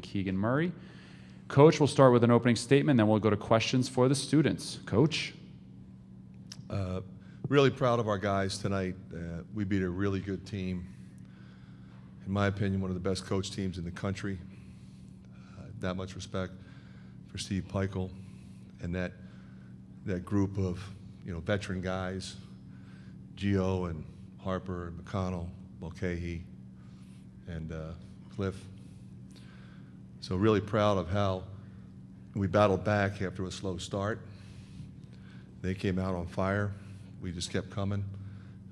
and Keegan Murray. Coach, we'll start with an opening statement, then we'll go to questions for the students. Coach? Really proud of our guys tonight. We beat a really good team. In my opinion, one of the best coach teams in the country. That much respect for Steve Peichel and that group of veteran guys, Gio and Harper and McConnell, Mulcahy, and Cliff. So really proud of how we battled back after a slow start. They came out on fire. We just kept coming.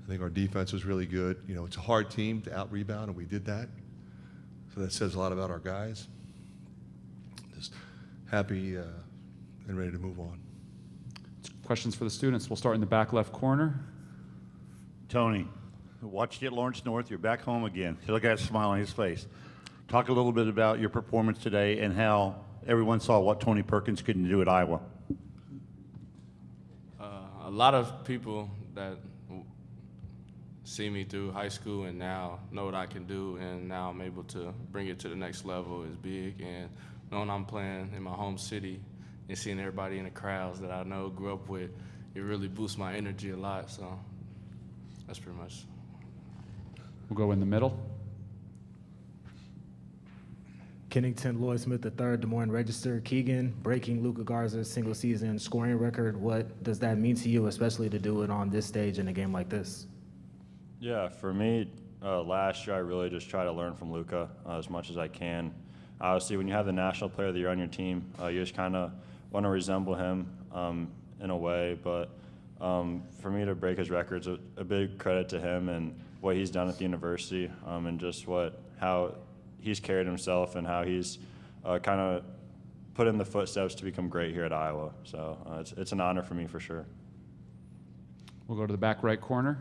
I think our defense was really good. It's a hard team to out-rebound, and we did that. So that says a lot about our guys. Just happy and ready to move on. Questions for the students. We'll start in the back left corner. Tony, watched you at Lawrence North. You're back home again. You look at that smile on his face. Talk a little bit about your performance today and how everyone saw what Tony Perkins couldn't do at Iowa. A lot of people that see me through high school and now know what I can do, and now I'm able to bring it to the next level is big. And knowing I'm playing in my home city and seeing everybody in the crowds that I know, grew up with, it really boosts my energy a lot. So that's pretty much. We'll go in the middle. Kennington Lloyd Smith III, Des Moines Register. Keegan, breaking Luka Garza's single-season scoring record. What does that mean to you, especially to do it on this stage in a game like this? Yeah, for me, last year I really just try to learn from Luka as much as I can. Obviously, when you have the National Player of the Year on your team, you just kind of want to resemble him in a way. But for me to break his records, a big credit to him and what he's done at the university, and just how he's carried himself and how he's kind of put in the footsteps to become great here at Iowa. So it's an honor for me for sure. We'll go to the back right corner.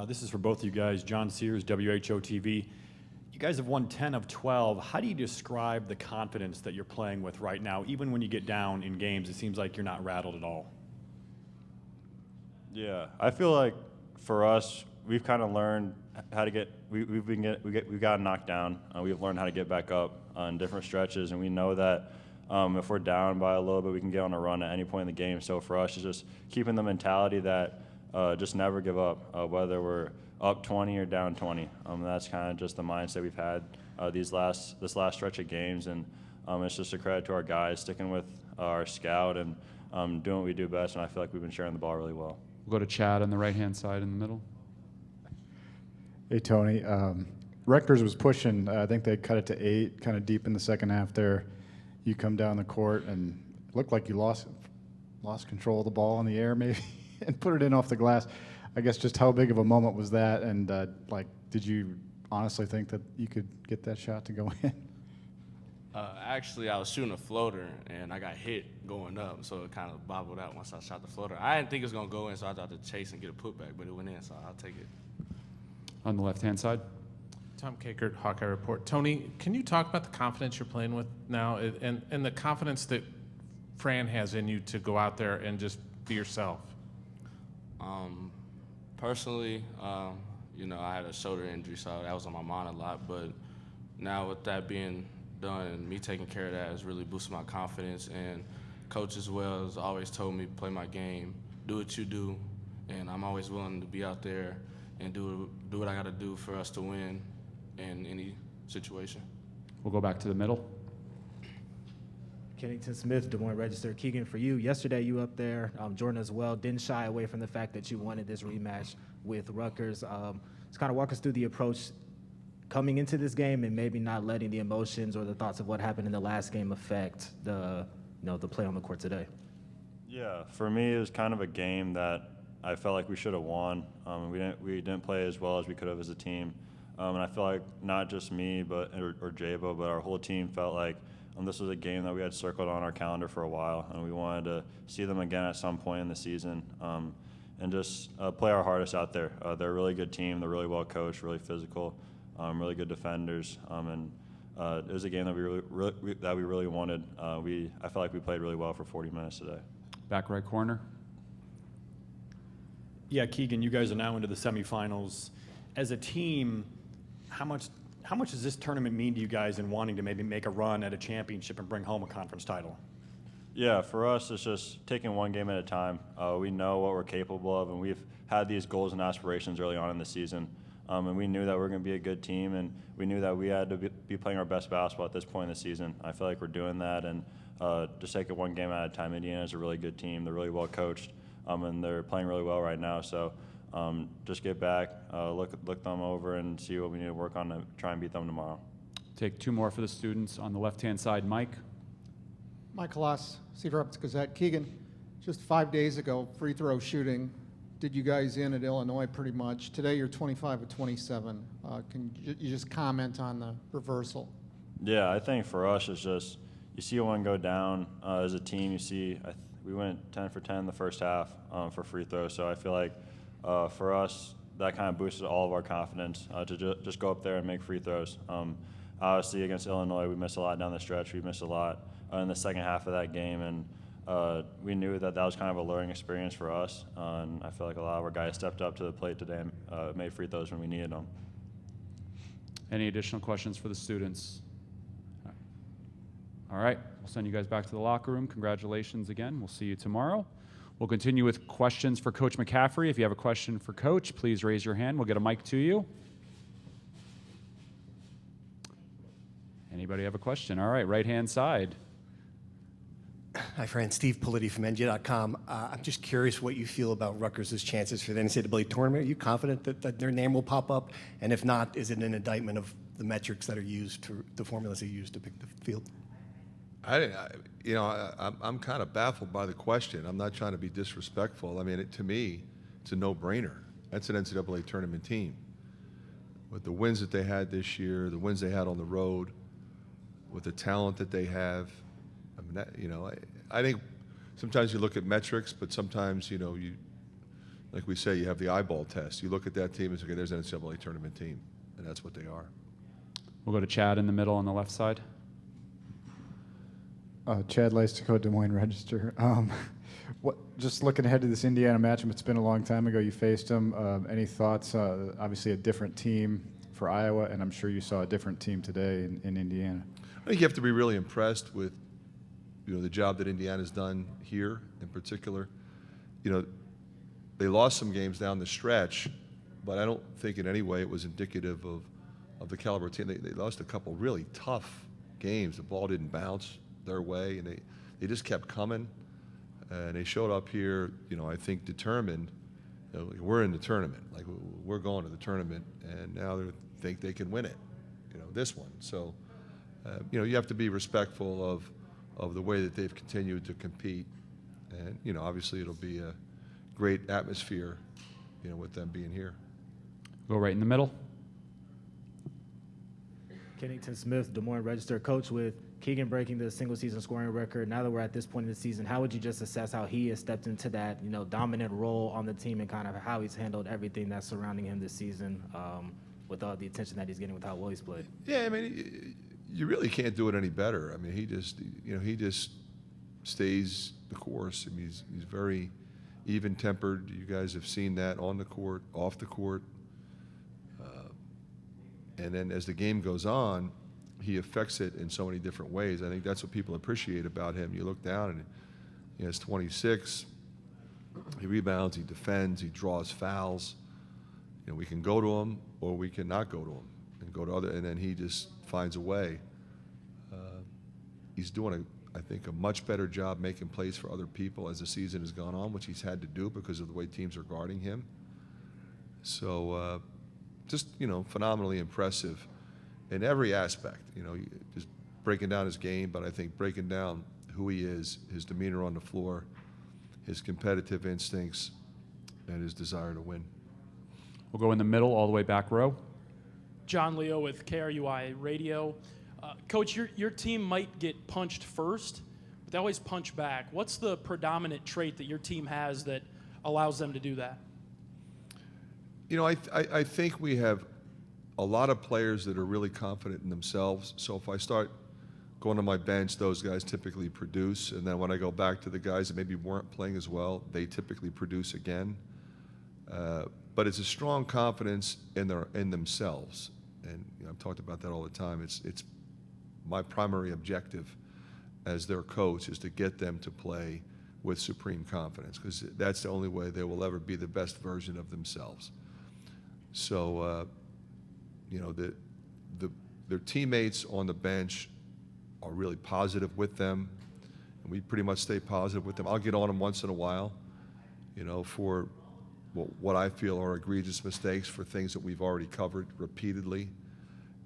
This is for both of you guys. John Sears, WHO-TV. You guys have won 10 of 12. How do you describe the confidence that you're playing with right now? Even when you get down in games, it seems like you're not rattled at all. Yeah, I feel like for us, we've kind of learned how to get. We've gotten knocked down. We've learned how to get back up on different stretches, and we know that if we're down by a little bit, we can get on a run at any point in the game. So for us, it's just keeping the mentality that just never give up, whether we're up 20 or down 20. That's kind of just the mindset we've had this last stretch of games, and it's just a credit to our guys sticking with our scout and doing what we do best. And I feel like we've been sharing the ball really well. We'll go to Chad on the right-hand side in the middle. Hey, Tony. Rutgers was pushing. I think they cut it to 8, kind of deep in the second half there. You come down the court, and it looked like you lost control of the ball in the air maybe and put it in off the glass. I guess just how big of a moment was that? And, did you honestly think that you could get that shot to go in? Actually, I was shooting a floater, and I got hit going up, so it kind of bobbled out once I shot the floater. I didn't think it was going to go in, so I thought to chase and get a putback, but it went in, so I'll take it. On the left-hand side. Tom Kakert, Hawkeye Report. Tony, can you talk about the confidence you're playing with now and the confidence that Fran has in you to go out there and just be yourself? Personally, I had a shoulder injury, so that was on my mind a lot, but now with that being done and me taking care of that has really boosted my confidence, and coach as well has always told me play my game, do what you do, and I'm always willing to be out there and do what I got to do for us to win in any situation. We'll go back to the middle. Kennington Smith, Des Moines Register. Keegan, for you, yesterday you up there, Jordan as well, didn't shy away from the fact that you wanted this rematch with Rutgers. Just kind of walk us through the approach coming into this game and maybe not letting the emotions or the thoughts of what happened in the last game affect the play on the court today. Yeah, for me, it was kind of a game that I felt like we should have won. We didn't play as well as we could have as a team. And I feel like not just me or Jabo, but our whole team felt like this was a game that we had circled on our calendar for a while, and we wanted to see them again at some point in the season and just play our hardest out there. They're a really good team. They're really well coached, really physical, really good defenders. And it was a game that we really wanted. I felt like we played really well for 40 minutes today. Back right corner. Yeah, Keegan, you guys are now into the semifinals. As a team, how How much does this tournament mean to you guys in wanting to maybe make a run at a championship and bring home a conference title? Yeah, for us, it's just taking one game at a time. We know what we're capable of, and we've had these goals and aspirations early on in the season. And we knew that we were going to be a good team, and we knew that we had to be playing our best basketball at this point in the season. I feel like we're doing that, and just take it one game at a time. Indiana is a really good team. They're really well coached, and they're playing really well right now. So just get back, look them over, and see what we need to work on to try and beat them tomorrow. Take two more for the students on the left-hand side. Mike. Mike Halas, Cedar Rapids Gazette. Keegan, just 5 days ago, free throw shooting did you guys in at Illinois pretty much. Today you're 25 of 27. Can you just comment on the reversal? Yeah, I think for us it's just you see one go down as a team. You see we went 10 for 10 in the first half for free throws. So I feel like for us that kind of boosted all of our confidence to just go up there and make free throws. Obviously against Illinois we missed a lot down the stretch. We missed a lot in the second half of that game, and we knew that was kind of a learning experience for us, and I feel like a lot of our guys stepped up to the plate today and made free throws when we needed them. Any additional questions for the students? All right, we'll send you guys back to the locker room. Congratulations again. We'll see you tomorrow. We'll continue with questions for Coach McCaffery. If you have a question for Coach, please raise your hand. We'll get a mic to you. Anybody have a question? All right, right-hand side. Hi, Fran. Steve Politi from NJ.com. I'm just curious what you feel about Rutgers' chances for the NCAA tournament. Are you confident that their name will pop up? And if not, is it an indictment of the metrics that are used, the formulas that are used to pick the field? I'm kind of baffled by the question. I'm not trying to be disrespectful. I mean, to me, it's a no-brainer. That's an NCAA tournament team. With the wins that they had this year, the wins they had on the road, with the talent that they have, I mean, I think sometimes you look at metrics, but sometimes, you, like we say, you have the eyeball test. You look at that team and say, okay, there's an NCAA tournament team, and that's what they are. We'll go to Chad in the middle on the left side. Chad Lystico, Des Moines Register. Just looking ahead to this Indiana matchup, it's been a long time ago you faced them. Any thoughts? Obviously a different team for Iowa, and I'm sure you saw a different team today in Indiana. I think you have to be really impressed with the job that Indiana's done here in particular. They lost some games down the stretch, but I don't think in any way it was indicative of the caliber team. They lost a couple really tough games. The ball didn't bounce their way, and they just kept coming. And they showed up here, I think determined. We're in the tournament. Like, we're going to the tournament, and now they think they can win it, this one. So, you have to be respectful of the way that they've continued to compete. And, obviously it'll be a great atmosphere, with them being here. Go right in the middle. Kennington Smith, Des Moines Register. Coach, with Keegan breaking the single-season scoring record, now that we're at this point in the season, how would you just assess how he has stepped into that, dominant role on the team and kind of how he's handled everything that's surrounding him this season with all the attention that he's getting with how well he's played? Yeah, I mean, you really can't do it any better. I mean, he just stays the course. I mean, he's very even-tempered. You guys have seen that on the court, off the court. And then as the game goes on, he affects it in so many different ways. I think that's what people appreciate about him. You look down and he has 26. He rebounds, he defends, he draws fouls. We can go to him or we can not go to him and go to other, and then he just finds a way. He's doing, I think, a much better job making plays for other people as the season has gone on, which he's had to do because of the way teams are guarding him. So just, phenomenally impressive in every aspect, just breaking down his game, but I think breaking down who he is, his demeanor on the floor, his competitive instincts, and his desire to win. We'll go in the middle, all the way back row. John Leo with KRUI Radio. Coach, your team might get punched first, but they always punch back. What's the predominant trait that your team has that allows them to do that? I think we have a lot of players that are really confident in themselves. So if I start going to my bench, those guys typically produce. And then when I go back to the guys that maybe weren't playing as well, they typically produce again. But it's a strong confidence in themselves. and I've talked about that all the time. It's my primary objective as their coach is to get them to play with supreme confidence, because that's the only way they will ever be the best version of themselves. So, their teammates on the bench are really positive with them, and we pretty much stay positive with them. I'll get on them once in a while, for what I feel are egregious mistakes for things that we've already covered repeatedly,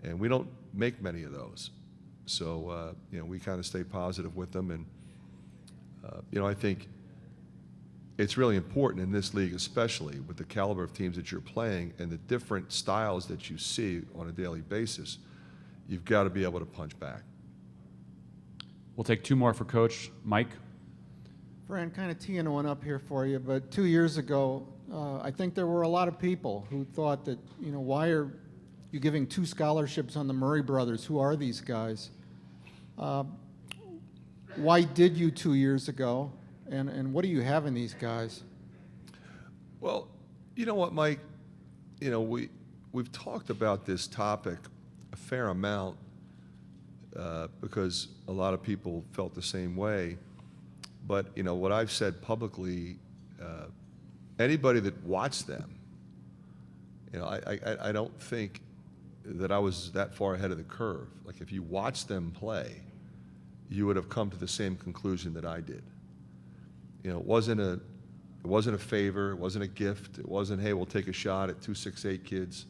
and we don't make many of those. So, we kind of stay positive with them, and I think it's really important in this league, especially with the caliber of teams that you're playing and the different styles that you see on a daily basis. You've got to be able to punch back. We'll take two more for Coach. Mike? Fran, kind of teeing one up here for you, but 2 years ago, I think there were a lot of people who thought that, why are you giving 2 scholarships on the Murray brothers? Who are these guys? Why did you 2 years ago, and what do you have in these guys? Well, you know what, Mike? We've talked about this topic a fair amount because a lot of people felt the same way. But, what I've said publicly, anybody that watched them, I don't think that I was that far ahead of the curve. Like, if you watched them play, you would have come to the same conclusion that I did. It wasn't a favor, it wasn't a gift, it wasn't, hey, we'll take a shot at 2 6'8" kids.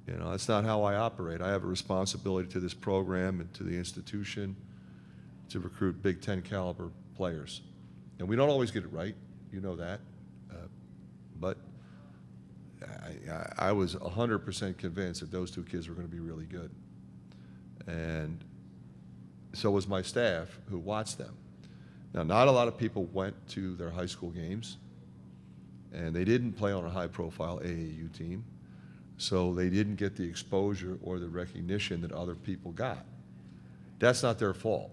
That's not how I operate. I have a responsibility to this program and to the institution to recruit Big Ten caliber players. And we don't always get it right, you know that. But I was 100% convinced that those 2 kids were going to be really good. And so was my staff who watched them. Now, not a lot of people went to their high school games, and they didn't play on a high-profile AAU team, so they didn't get the exposure or the recognition that other people got. That's not their fault.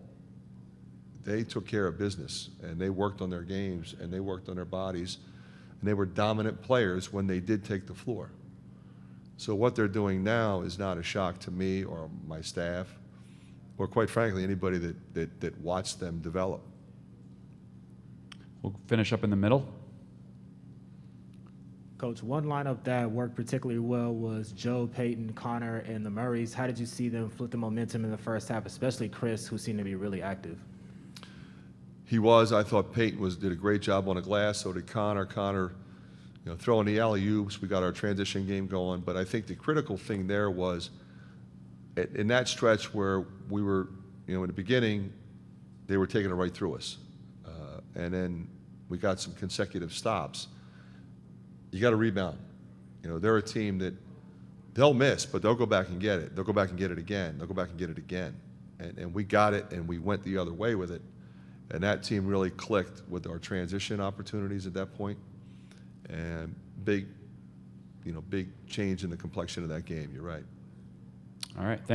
They took care of business, and they worked on their games, and they worked on their bodies, and they were dominant players when they did take the floor. So what they're doing now is not a shock to me or my staff, or quite frankly, anybody that watched them develop. We'll finish up in the middle. Coach, one lineup that worked particularly well was Joe, Peyton, Connor, and the Murrays. How did you see them flip the momentum in the first half, especially Chris, who seemed to be really active? He was. I thought Peyton did a great job on the glass. So did Connor. Connor, throwing the alley-oops. We got our transition game going. But I think the critical thing there was in that stretch where we were, in the beginning, they were taking it right through us. And then we got some consecutive stops. You got to rebound. They're a team that they'll miss, but they'll go back and get it. They'll go back and get it again. They'll go back and get it again. And we got it, and we went the other way with it. And that team really clicked with our transition opportunities at that point. And big change in the complexion of that game. You're right. All right. Thank